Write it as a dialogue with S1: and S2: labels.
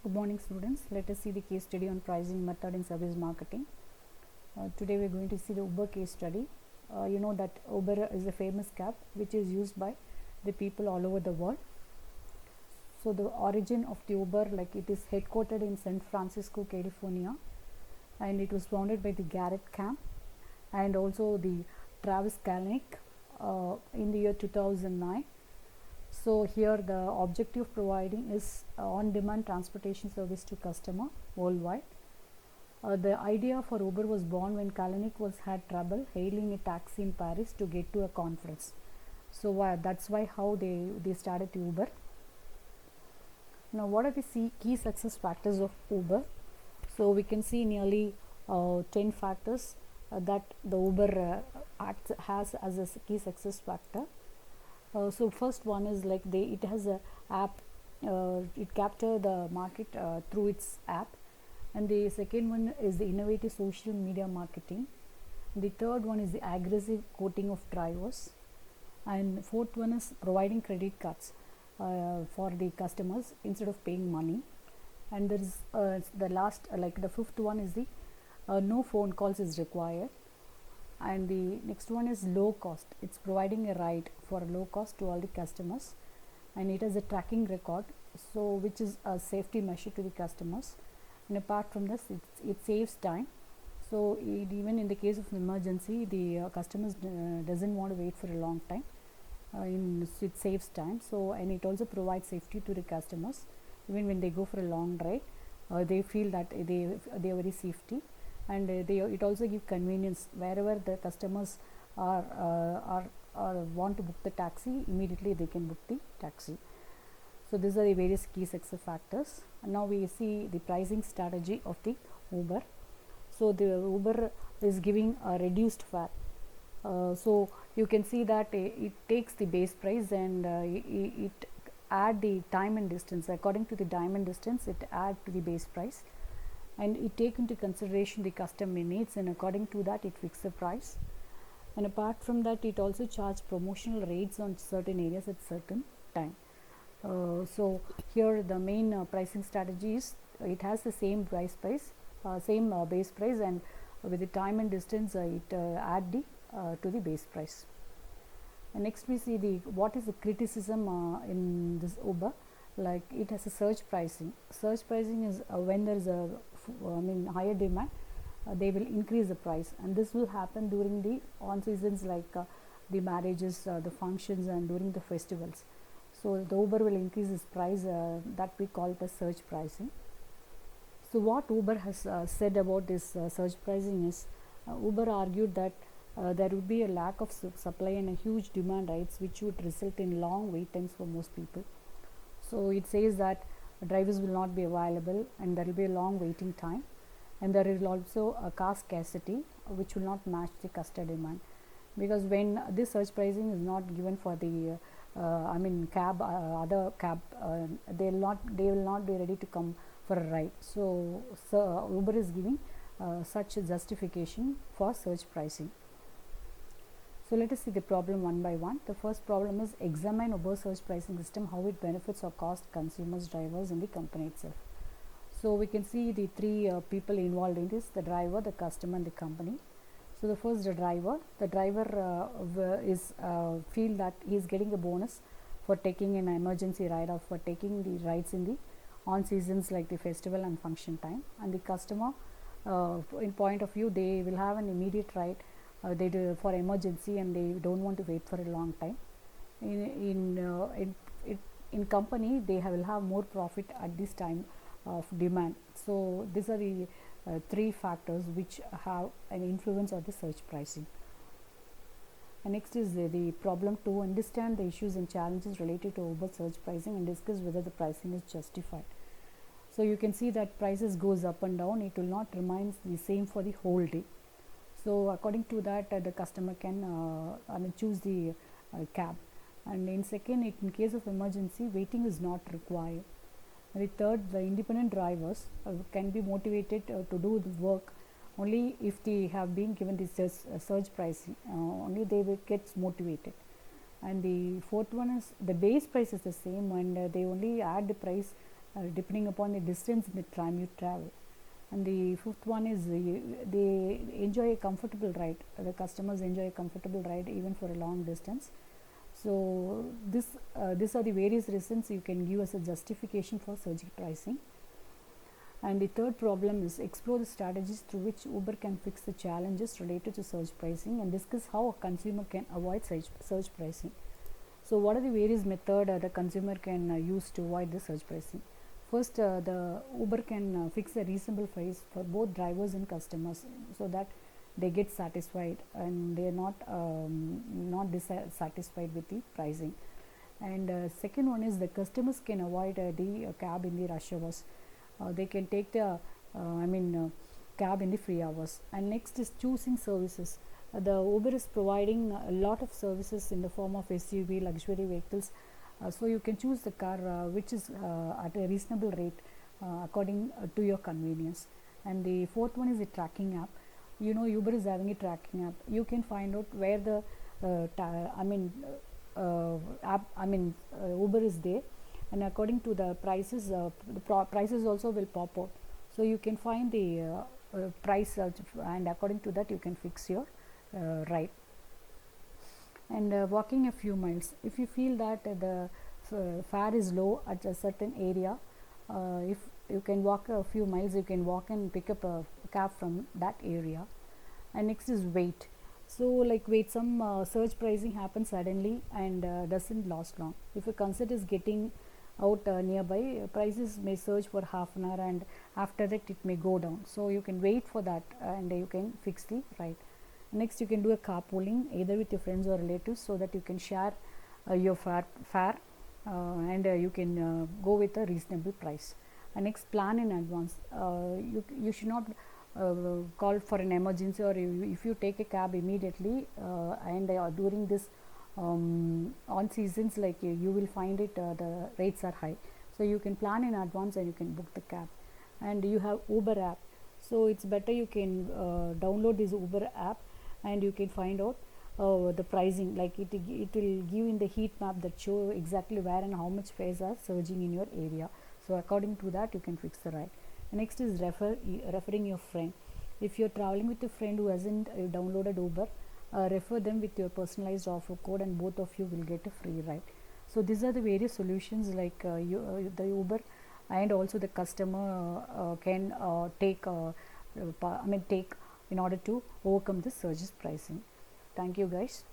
S1: Good morning students. Let us see the case study on pricing method in service marketing. Today we are going to see the Uber case study. You know that Uber is a famous cab which is used by the people all over the world. So the origin of the Uber, like it is headquartered in San Francisco, California, and it was founded by the Garrett Camp and also the Travis Kalanick in the year 2009. So here the objective of providing is on-demand transportation service to customer worldwide. The idea for Uber was born when Kalanick had trouble hailing a taxi in Paris to get to a conference. So that's why how they started Uber. Now what are the key success factors of Uber? So we can see nearly 10 factors that the Uber has as a key success factor. So first one is like it has a app, it capture the market through its app, and the second one is the innovative social media marketing. The third one is the aggressive quoting of drivers, and fourth one is providing credit cards for the customers instead of paying money. And there is the last, like the fifth one is the no phone calls is required. And the next one is low cost. It's providing a ride for low cost to all the customers, and it has a tracking record, so which is a safety measure to the customers. And apart from this, it saves time. So even in the case of an emergency, the customers doesn't want to wait for a long time. It saves time. So and it also provides safety to the customers. Even when they go for a long drive, they feel that they are very safety. And it also gives convenience wherever the customers are want to book the taxi, immediately they can book the taxi. So these are the various key success factors. And now we see the pricing strategy of the Uber. So the Uber is giving a reduced fare. So you can see that it takes the base price and it add the time and distance. According to the time and distance, it add to the base price, and it take into consideration the customer needs, and according to that it fix the price. And apart from that, it also charge promotional rates on certain areas at certain time. So here the main pricing strategy is it has the same base price, and with the time and distance it add the to the base price. And next we see what is the criticism in this Uber. Like it has a surge pricing. Surge pricing is when there is a higher demand, they will increase the price, and this will happen during the on seasons, like the marriages, the functions, and during the festivals. So the Uber will increase its price, that we call it as surge pricing. So what Uber has said about this surge pricing is, Uber argued that there would be a lack of supply and a huge demand, which would result in long wait times for most people. So it says that drivers will not be available, and there will be a long waiting time, and there is also a car scarcity which will not match the customer demand, because when this surge pricing is not given for the cab, other cab, they will not be ready to come for a ride. So Uber is giving such a justification for surge pricing. So let us see the problem one by one. The first problem is examine Uber surge pricing system, how it benefits or costs consumers, drivers, and the company itself. So we can see the three people involved in this: the driver, the customer, and the company. So the first, the driver. The driver is feel that he is getting a bonus for taking an emergency ride, or for taking the rides in the on seasons like the festival and function time. And the customer, in point of view, they will have an immediate ride. They do for emergency, and they don't want to wait for a long time. In company, they will have more profit at this time of demand. So these are the three factors which have an influence on the surge pricing. And next is the problem to understand the issues and challenges related to Uber surge pricing and discuss whether the pricing is justified. So you can see that prices goes up and down. It will not remain the same for the whole day. So according to that, the customer can choose the cab. And in second, in case of emergency, waiting is not required. And the third, the independent drivers can be motivated to do the work only if they have been given this surge pricing. Only they will get motivated. And the fourth one is the base price is the same, and they only add the price depending upon the distance in the time you travel. And the fifth one is they enjoy a comfortable ride. The customers enjoy a comfortable ride even for a long distance. So these are the various reasons you can give as a justification for surging pricing. And the third problem is explore the strategies through which Uber can fix the challenges related to surge pricing and discuss how a consumer can avoid surge pricing. So what are the various methods the consumer can use to avoid the surge pricing? First, the Uber can fix a reasonable price for both drivers and customers so that they get satisfied and they are not dissatisfied with the pricing. And second one is the customers can avoid the cab in the rush hours. They can take the cab in the free hours. And next is choosing services. The Uber is providing a lot of services in the form of SUV luxury vehicles, so you can choose the car which is at a reasonable rate according to your convenience. And the fourth one is the tracking app. You know, Uber is having a tracking app. You can find out where the Uber is there, and according to the prices, prices also will pop out. So you can find the price and according to that you can fix your ride. And walking a few miles, if you feel that the fare is low at a certain area, if you can walk a few miles, you can walk and pick up a cab from that area. And next is wait. So like wait, some surge pricing happens suddenly and doesn't last long. If a concert is getting out nearby, prices may surge for half an hour and after that it may go down. So you can wait for that and you can fix the ride. Next, you can do a carpooling either with your friends or relatives so that you can share your fare and you can go with a reasonable price. And next, plan in advance. You should not call for an emergency, or if you take a cab immediately and during this on seasons, like you will find it the rates are high. So you can plan in advance and you can book the cab. And you have Uber app. So it's better you can download this Uber app and you can find out the pricing, like it will give in the heat map that show exactly where and how much fares are surging in your area. So according to that you can fix the ride. Next is referring your friend. If you're traveling with a friend who hasn't downloaded Uber, refer them with your personalized offer code and both of you will get a free ride. So these are the various solutions like the Uber and also the customer can take in order to overcome the surges pricing. Thank you guys.